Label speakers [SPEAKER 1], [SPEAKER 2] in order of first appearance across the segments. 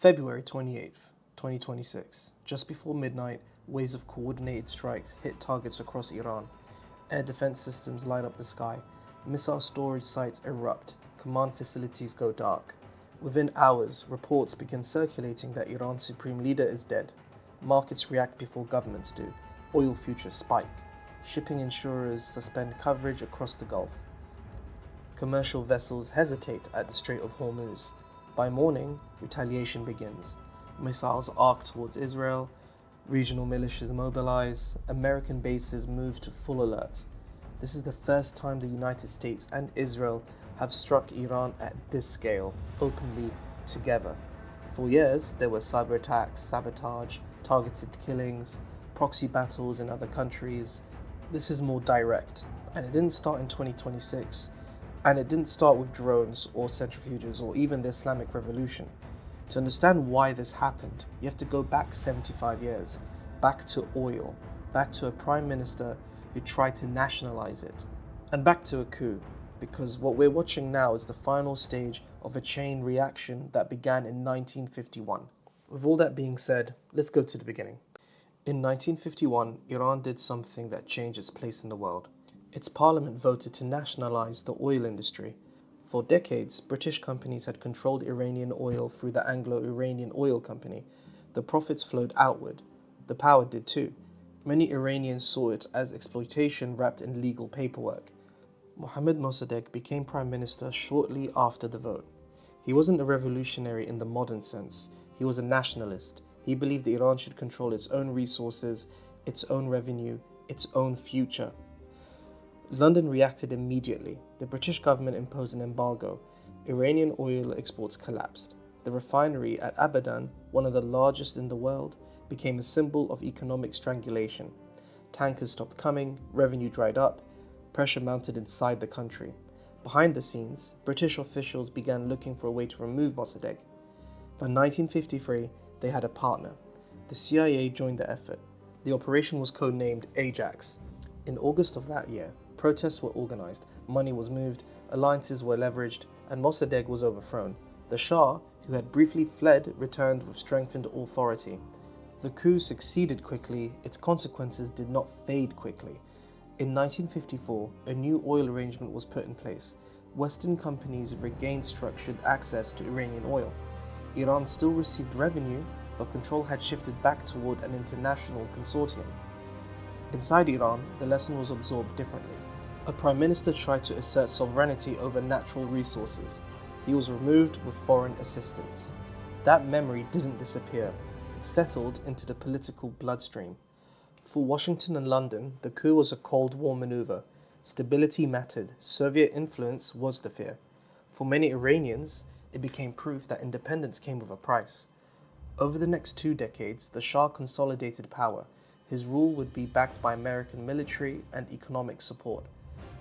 [SPEAKER 1] February 28th, 2026. Just before midnight, waves of coordinated strikes hit targets across Iran. Air defense systems light up the sky. Missile storage sites erupt. Command facilities go dark. Within hours, reports begin circulating that Iran's supreme leader is dead. Markets react before governments do. Oil futures spike. Shipping insurers suspend coverage across the Gulf. Commercial vessels hesitate at the Strait of Hormuz. By morning, retaliation begins. Missiles arc towards Israel, regional militias mobilize, American bases move to full alert. This is the first time the United States and Israel have struck Iran at this scale, openly, together. For years, there were cyber attacks, sabotage, targeted killings, proxy battles in other countries. This is more direct, and it didn't start in 2026. And it didn't start with drones or centrifuges or even the Islamic Revolution. To understand why this happened, you have to go back 75 years, back to oil, back to a prime minister who tried to nationalize it, and back to a coup, because what we're watching now is the final stage of a chain reaction that began in 1951. With all that being said, let's go to the beginning. In 1951, Iran did something that changed its place in the world. Its parliament voted to nationalize the oil industry. For decades, British companies had controlled Iranian oil through the Anglo-Iranian Oil Company. The profits flowed outward. The power did too. Many Iranians saw it as exploitation wrapped in legal paperwork. Mohammad Mosaddegh became prime minister shortly after the vote. He wasn't a revolutionary in the modern sense. He was a nationalist. He believed that Iran should control its own resources, its own revenue, its own future. London reacted immediately. The British government imposed an embargo. Iranian oil exports collapsed. The refinery at Abadan, one of the largest in the world, became a symbol of economic strangulation. Tankers stopped coming, revenue dried up, pressure mounted inside the country. Behind the scenes, British officials began looking for a way to remove Mossadegh. By 1953, they had a partner. The CIA joined the effort. The operation was codenamed Ajax. In August of that year, protests were organized, money was moved, alliances were leveraged, and Mossadegh was overthrown. The Shah, who had briefly fled, returned with strengthened authority. The coup succeeded quickly, its consequences did not fade quickly. In 1954, a new oil arrangement was put in place. Western companies regained structured access to Iranian oil. Iran still received revenue, but control had shifted back toward an international consortium. Inside Iran, the lesson was absorbed differently. A prime minister tried to assert sovereignty over natural resources. He was removed with foreign assistance. That memory didn't disappear. It settled into the political bloodstream. For Washington and London, the coup was a Cold War maneuver. Stability mattered. Soviet influence was the fear. For many Iranians, it became proof that independence came with a price. Over the next 2 decades, the Shah consolidated power. His rule would be backed by American military and economic support.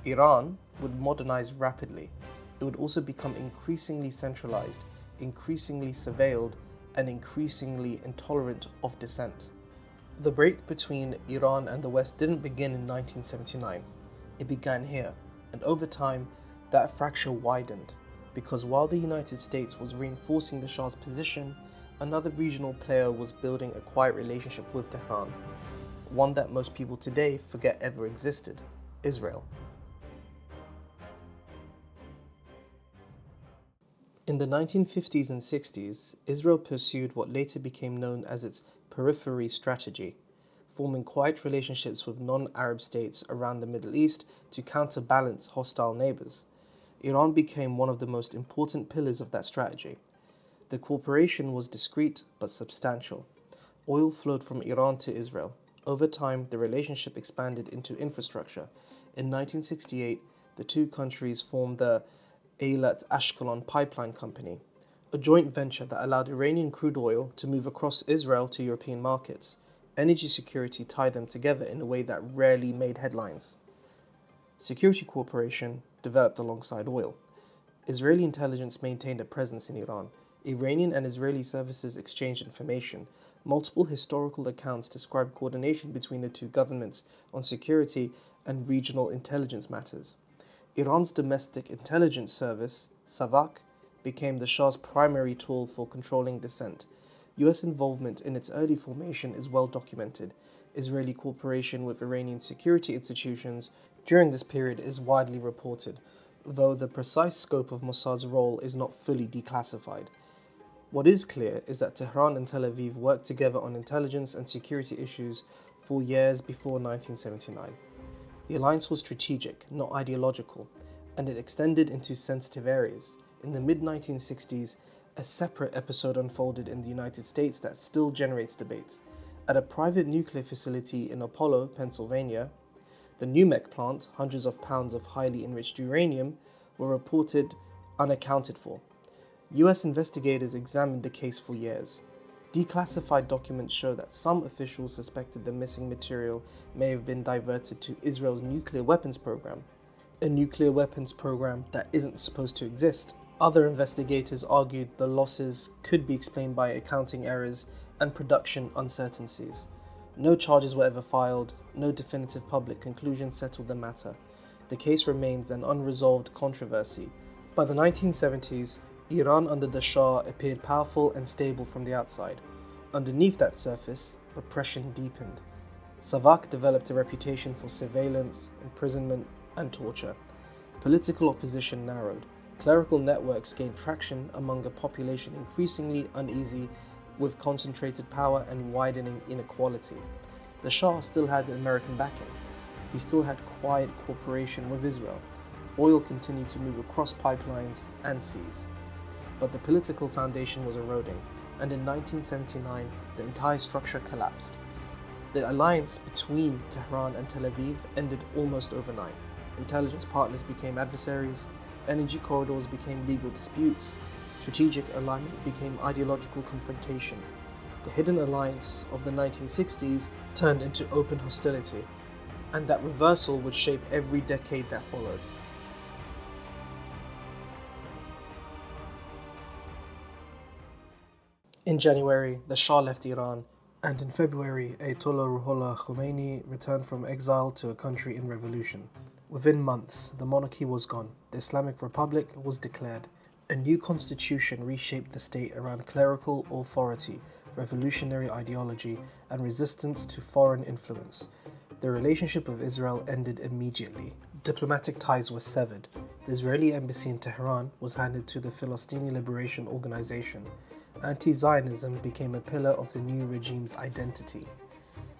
[SPEAKER 1] Iran would modernize rapidly. It would also become increasingly centralized, increasingly surveilled, and increasingly intolerant of dissent. The break between Iran and the West didn't begin in 1979. It began here, and over time, that fracture widened, because while the United States was reinforcing the Shah's position, another regional player was building a quiet relationship with Tehran, one that most people today forget ever existed: Israel. In the 1950s and 60s, Israel pursued what later became known as its periphery strategy, forming quiet relationships with non-Arab states around the Middle East to counterbalance hostile neighbors. Iran became one of the most important pillars of that strategy. The cooperation was discreet but substantial. Oil flowed from Iran to Israel. Over time, the relationship expanded into infrastructure. In 1968, the two countries formed the Eilat-Ashkelon Pipeline Company, a joint venture that allowed Iranian crude oil to move across Israel to European markets. Energy security tied them together in a way that rarely made headlines. Security cooperation developed alongside oil. Israeli intelligence maintained a presence in Iran. Iranian and Israeli services exchanged information. Multiple historical accounts describe coordination between the two governments on security and regional intelligence matters. Iran's domestic intelligence service, SAVAK, became the Shah's primary tool for controlling dissent. US involvement in its early formation is well documented. Israeli cooperation with Iranian security institutions during this period is widely reported, though the precise scope of Mossad's role is not fully declassified. What is clear is that Tehran and Tel Aviv worked together on intelligence and security issues for years before 1979. The alliance was strategic, not ideological, and it extended into sensitive areas. In the mid-1960s, a separate episode unfolded in the United States that still generates debate. At a private nuclear facility in Apollo, Pennsylvania, the NUMEC plant, hundreds of pounds of highly enriched uranium were reported unaccounted for. US investigators examined the case for years. Declassified documents show that some officials suspected the missing material may have been diverted to Israel's nuclear weapons program, a nuclear weapons program that isn't supposed to exist. Other investigators argued the losses could be explained by accounting errors and production uncertainties. No charges were ever filed, no definitive public conclusion settled the matter. The case remains an unresolved controversy. By the 1970s, Iran under the Shah appeared powerful and stable from the outside. Underneath that surface, repression deepened. Savak developed a reputation for surveillance, imprisonment, and torture. Political opposition narrowed. Clerical networks gained traction among a population increasingly uneasy with concentrated power and widening inequality. The Shah still had American backing. He still had quiet cooperation with Israel. Oil continued to move across pipelines and seas. But the political foundation was eroding, and in 1979, the entire structure collapsed. The alliance between Tehran and Tel Aviv ended almost overnight. Intelligence partners became adversaries, energy corridors became legal disputes, strategic alignment became ideological confrontation. The hidden alliance of the 1960s turned into open hostility, and that reversal would shape every decade that followed. In January, the Shah left Iran, and in February, Ayatollah Ruhollah Khomeini returned from exile to a country in revolution. Within months, the monarchy was gone. The Islamic Republic was declared. A new constitution reshaped the state around clerical authority, revolutionary ideology, and resistance to foreign influence. The relationship with Israel ended immediately. Diplomatic ties were severed. The Israeli embassy in Tehran was handed to the Philistine Liberation Organization. Anti-Zionism became a pillar of the new regime's identity.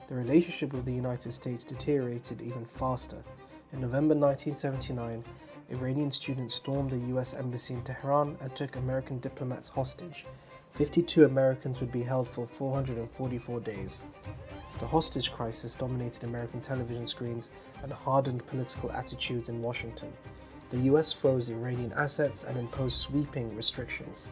[SPEAKER 1] The relationship with the United States deteriorated even faster. In November 1979, Iranian students stormed the US embassy in Tehran and took American diplomats hostage. 52 Americans would be held for 444 days. The hostage crisis dominated American television screens and hardened political attitudes in Washington. The US froze Iranian assets and imposed sweeping restrictions.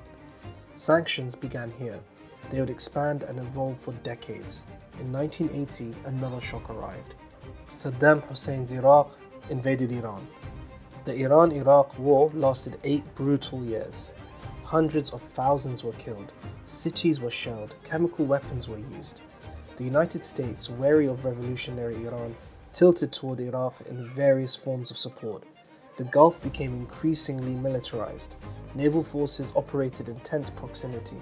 [SPEAKER 1] Sanctions began here. They would expand and evolve for decades. In 1980, another shock arrived. Saddam Hussein's Iraq invaded Iran. The Iran-Iraq war lasted 8 brutal years. Hundreds of thousands were killed. Cities were shelled. Chemical weapons were used. The United States, wary of revolutionary Iran, tilted toward Iraq in various forms of support. The Gulf became increasingly militarized. Naval forces operated in tense proximity.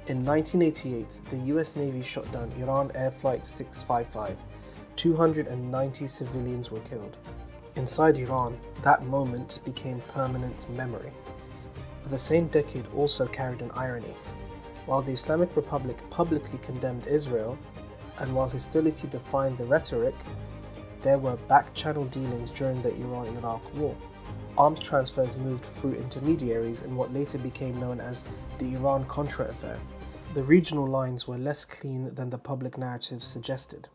[SPEAKER 1] In 1988, the US Navy shot down Iran Air Flight 655. 290 civilians were killed. Inside Iran, that moment became permanent memory. The same decade also carried an irony. While the Islamic Republic publicly condemned Israel, and while hostility defined the rhetoric, there were back-channel dealings during the Iran-Iraq war. Arms transfers moved through intermediaries in what later became known as the Iran-Contra affair. The regional lines were less clean than the public narrative suggested.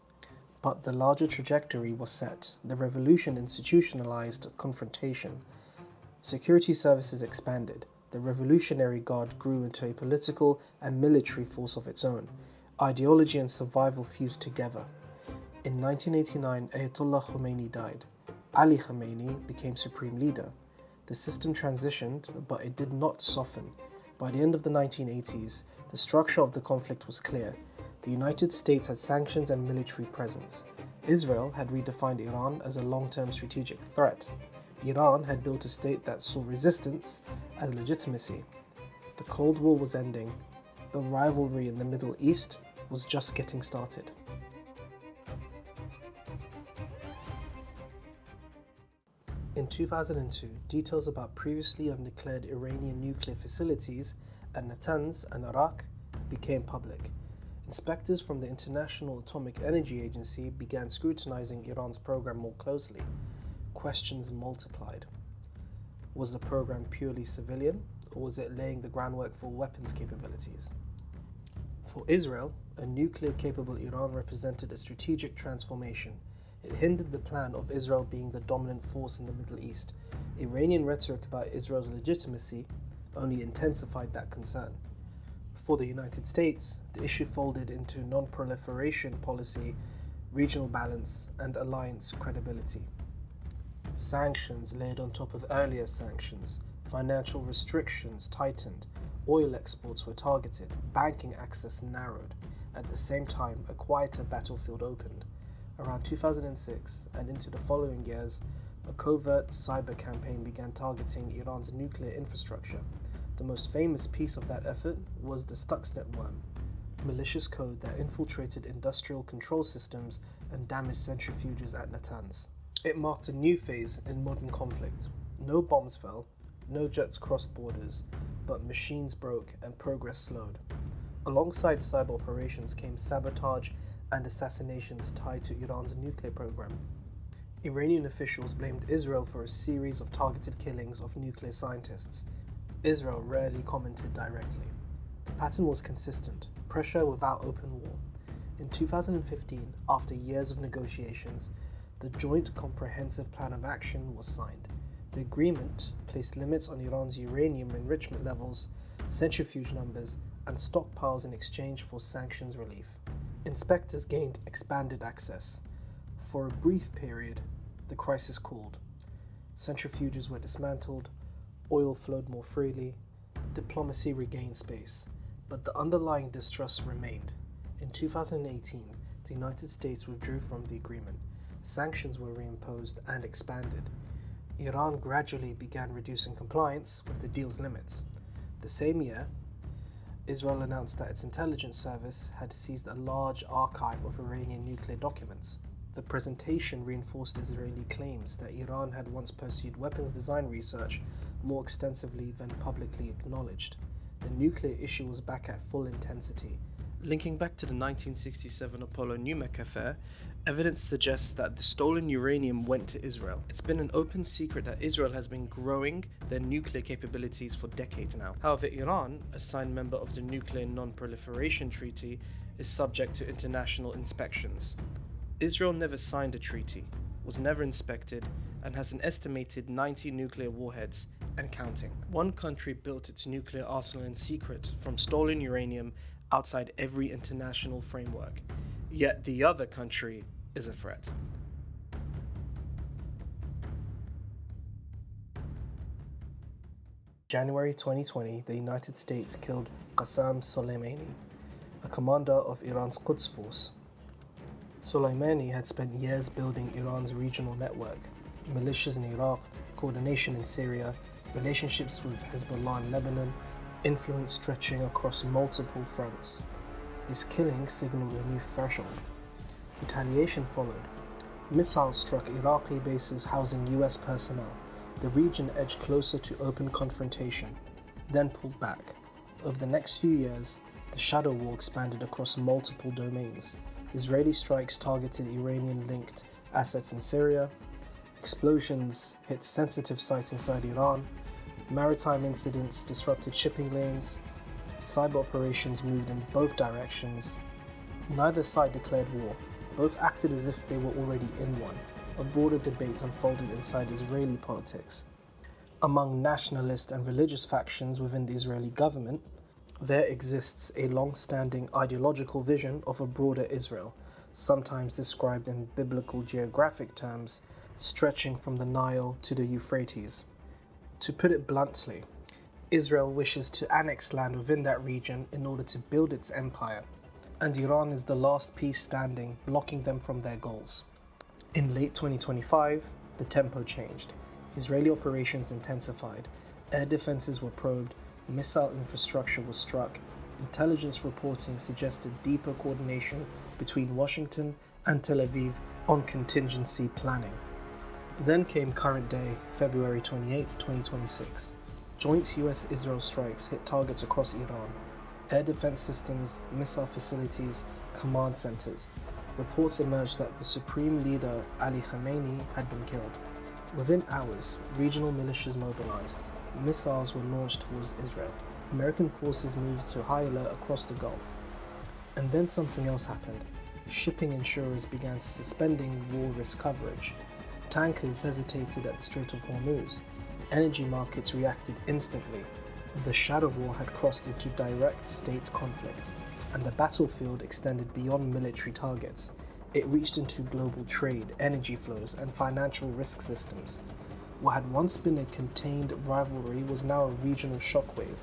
[SPEAKER 1] But the larger trajectory was set. The revolution institutionalized confrontation. Security services expanded. The Revolutionary Guard grew into a political and military force of its own. Ideology and survival fused together. In 1989, Ayatollah Khomeini died. Ali Khamenei became supreme leader. The system transitioned, but it did not soften. By the end of the 1980s, the structure of the conflict was clear. The United States had sanctions and military presence. Israel had redefined Iran as a long-term strategic threat. Iran had built a state that saw resistance as legitimacy. The Cold War was ending. The rivalry in the Middle East was just getting started. In 2002, details about previously undeclared Iranian nuclear facilities at Natanz and Iraq became public. Inspectors from the International Atomic Energy Agency began scrutinizing Iran's program more closely. Questions multiplied. Was the program purely civilian, or was it laying the groundwork for weapons capabilities? For Israel, a nuclear-capable Iran represented a strategic transformation. It hindered the plan of Israel being the dominant force in the Middle East. Iranian rhetoric about Israel's legitimacy only intensified that concern. For the United States, the issue folded into non-proliferation policy, regional balance, and alliance credibility. Sanctions layered on top of earlier sanctions, financial restrictions tightened, oil exports were targeted, banking access narrowed. At the same time, a quieter battlefield opened. Around 2006 and into the following years, a covert cyber campaign began targeting Iran's nuclear infrastructure. The most famous piece of that effort was the Stuxnet worm, malicious code that infiltrated industrial control systems and damaged centrifuges at Natanz. It marked a new phase in modern conflict. No bombs fell, no jets crossed borders, but machines broke and progress slowed. Alongside cyber operations came sabotage and assassinations tied to Iran's nuclear program. Iranian officials blamed Israel for a series of targeted killings of nuclear scientists. Israel rarely commented directly. The pattern was consistent: pressure without open war. In 2015, after years of negotiations, the Joint Comprehensive Plan of Action was signed. The agreement placed limits on Iran's uranium enrichment levels, centrifuge numbers, and stockpiles in exchange for sanctions relief. Inspectors gained expanded access. For a brief period, the crisis cooled. Centrifuges were dismantled, oil flowed more freely, diplomacy regained space, but the underlying distrust remained. In 2018, the United States withdrew from the agreement. Sanctions were reimposed and expanded. Iran gradually began reducing compliance with the deal's limits. The same year, Israel announced that its intelligence service had seized a large archive of Iranian nuclear documents. The presentation reinforced Israeli claims that Iran had once pursued weapons design research more extensively than publicly acknowledged. The nuclear issue was back at full intensity. Linking back to the 1967 Apollo Numek affair, evidence suggests that the stolen uranium went to Israel. It's been an open secret that Israel has been growing their nuclear capabilities for decades now. However, Iran, a signed member of the Nuclear Non-Proliferation Treaty, is subject to international inspections. Israel never signed a treaty, was never inspected, and has an estimated 90 nuclear warheads and counting. One country built its nuclear arsenal in secret from stolen uranium outside every international framework, yet the other country is a threat. January 2020, the United States killed Qasem Soleimani, a commander of Iran's Quds force. Soleimani had spent years building Iran's regional network, militias in Iraq, coordination in Syria, relationships with Hezbollah in Lebanon, influence stretching across multiple fronts. His killing signaled a new threshold. Retaliation followed. Missiles struck Iraqi bases housing US personnel. The region edged closer to open confrontation, then pulled back. Over the next few years, the shadow war expanded across multiple domains. Israeli strikes targeted Iranian-linked assets in Syria. Explosions hit sensitive sites inside Iran. Maritime incidents disrupted shipping lanes. Cyber operations moved in both directions. Neither side declared war. Both acted as if they were already in one. A broader debate unfolded inside Israeli politics. Among nationalist and religious factions within the Israeli government, there exists a long-standing ideological vision of a broader Israel, sometimes described in biblical geographic terms, stretching from the Nile to the Euphrates. To put it bluntly, Israel wishes to annex land within that region in order to build its empire, and Iran is the last piece standing, blocking them from their goals. In late 2025, the tempo changed. Israeli operations intensified. Air defenses were probed, missile infrastructure was struck. Intelligence reporting suggested deeper coordination between Washington and Tel Aviv on contingency planning. Then came current day, February 28, 2026. Joint US-Israel strikes hit targets across Iran. Air defense systems, missile facilities, command centers. Reports emerged that the supreme leader Ali Khamenei had been killed. Within hours, regional militias mobilized. Missiles were launched towards Israel. American forces moved to high alert across the Gulf. And then something else happened. Shipping insurers began suspending war risk coverage. Tankers hesitated at the Strait of Hormuz. Energy markets reacted instantly. The shadow war had crossed into direct state conflict, and the battlefield extended beyond military targets. It reached into global trade, energy flows, and financial risk systems. What had once been a contained rivalry was now a regional shockwave.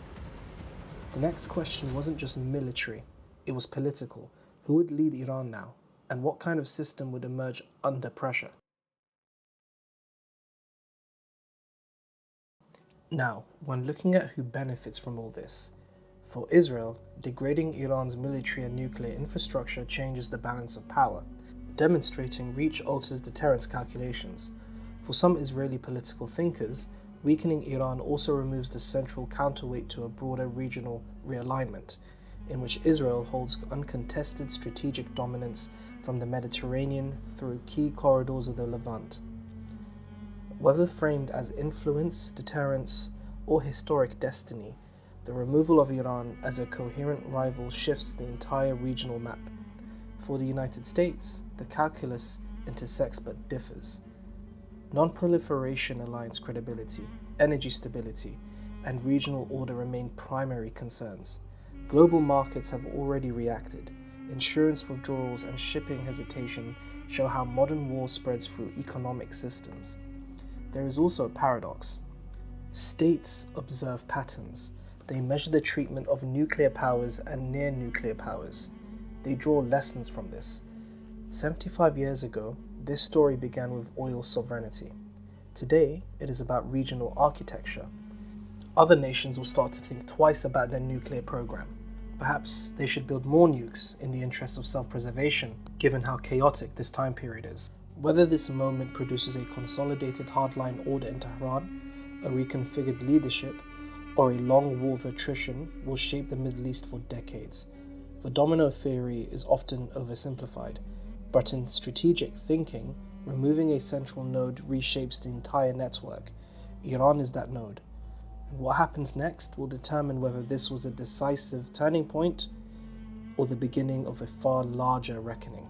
[SPEAKER 1] The next question wasn't just military, it was political. Who would lead Iran now? And what kind of system would emerge under pressure? Now, when looking at who benefits from all this, for Israel, degrading Iran's military and nuclear infrastructure changes the balance of power. Demonstrating reach alters deterrence calculations. For some Israeli political thinkers, weakening Iran also removes the central counterweight to a broader regional realignment, in which Israel holds uncontested strategic dominance from the Mediterranean through key corridors of the Levant. Whether framed as influence, deterrence, or historic destiny, the removal of Iran as a coherent rival shifts the entire regional map. For the United States, the calculus intersects but differs. Non-proliferation aligns credibility, energy stability, and regional order remain primary concerns. Global markets have already reacted. Insurance withdrawals and shipping hesitation show how modern war spreads through economic systems. There is also a paradox. States observe patterns. They measure the treatment of nuclear powers and near-nuclear powers. They draw lessons from this. 75 years ago, this story began with oil sovereignty. Today, it is about regional architecture. Other nations will start to think twice about their nuclear program. Perhaps they should build more nukes in the interest of self-preservation, given how chaotic this time period is. Whether this moment produces a consolidated hardline order in Tehran, a reconfigured leadership, or a long war of attrition will shape the Middle East for decades. The domino theory is often oversimplified, but in strategic thinking, removing a central node reshapes the entire network. Iran is that node. And what happens next will determine whether this was a decisive turning point or the beginning of a far larger reckoning.